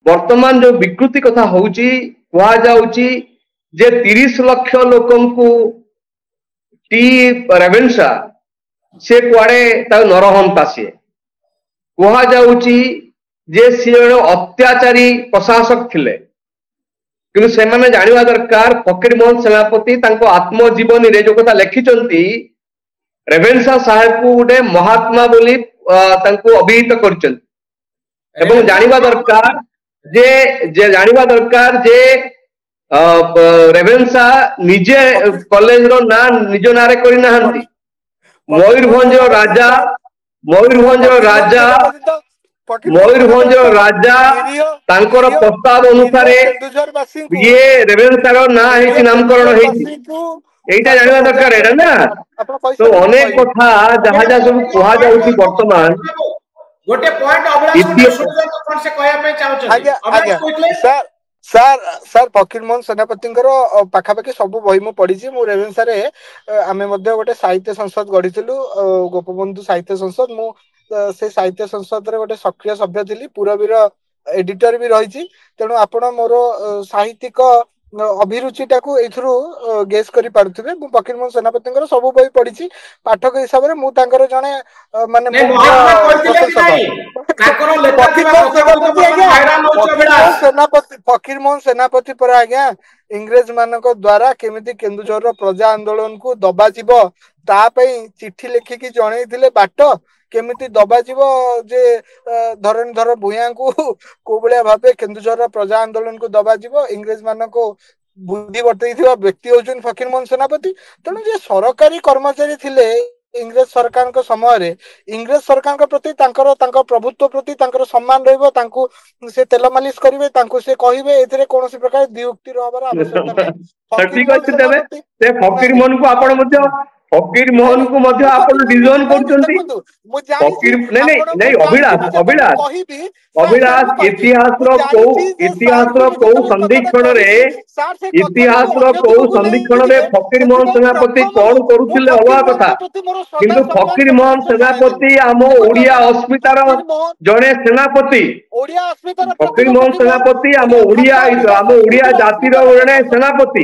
वर्तमान जो विकृति कथा होउची कुआ जाउची जे 30 लाख लोकंकु टी रेवेन्सा से कुआडे ता नरहंता से कुआ जाउची जे सी अत्याचारी प्रशासक थिले कि से माने जानिबा दरकार फकीरमोहन सेनापति तांको आत्मजीवनी रे जो कथा लिखिचंती रेवेन्सा साहेब को गोटे महात्मा बोली तांको अभिहित करचंती एवं जानिबा दरकार जे जानिबा दरकार जे रेवेन्सा निजे कॉलेज रो ना निज नारे करि नाहंती मयूरभंज राजा तांकर प्रस्ताव अनुसार ये रेवेन्सा रो ना हेची नामकरण हेची एटा जानिबा दरकार एटा ना तो अनेक कथा जहा जा सब कुहा जाउची वर्तमान गोटे पॉइंट अभिलाष कोन से कहया पे चाहछन अभिलाष कोइले सर सर फकीरमोहन सेनापति पाखापाखि सब बही मु पढ़ी मु रेवेन्सा रे आमे मध्ये गोटे साहित्य संसद गढ़िलु गोपबंधु साहित्य संसद मु से साहित्य संसद रे गोटे सक्रिय सभ्य थिली पूरबीर एडिटर भी रही तेणु आपण मोर साहित्यिक अभिरुचिटा को एथरू गेस करि पारुथिबे मु फकीरमोहन सेनापति सब बही पढ़ी पाठक हिसाब रे मु तांकर जने माने फकीरमोहन सेनापति पर आज्ञा इंग्रेज मानक द्वारा केमिति केन्दुझर प्रजा आंदोलन को दबा जीवो ता पई चिट्ठी लिखिकी जणैथिले बाट केमिति दबा जीवो जे धरणीधर भूया को को बलिया भाबे केन्दुझर प्रजा आंदोलन को दबा जीवो इंग्रेज मानक बुद्धि बतैथिबा व्यक्ति होचन फकीरमोहन सेनापति तेणु जे सरकारी कर्मचारी थिले इंग्रेज सरकार को समय रे इंग्रेज सरकार को प्रति तांकर प्रभुत्व प्रति तांकर सम्मान रहइबो तांको से तेल मालिश करिवे तांको से कहिवे एथिरे कोनोसी प्रकार दियुक्ति रहबार आवश्यकता नै ठीक अछि देबे से फकीरमोहन को आपण मध्ये फकीरमोहन को मध्ये आपण डिजाइन करचंती फकीर नहीं अभिलाष इतिहास रो को संदीक्षण रे फकीरमोहन सेनापति कौन करुथिले हवा कथा किंतु फकीरमोहन सेनापति आम ओडिया अस्मितार जड़े सेनापति फकीरमोहन सेनापति आम ओडिया जातिर जड़े सेनापति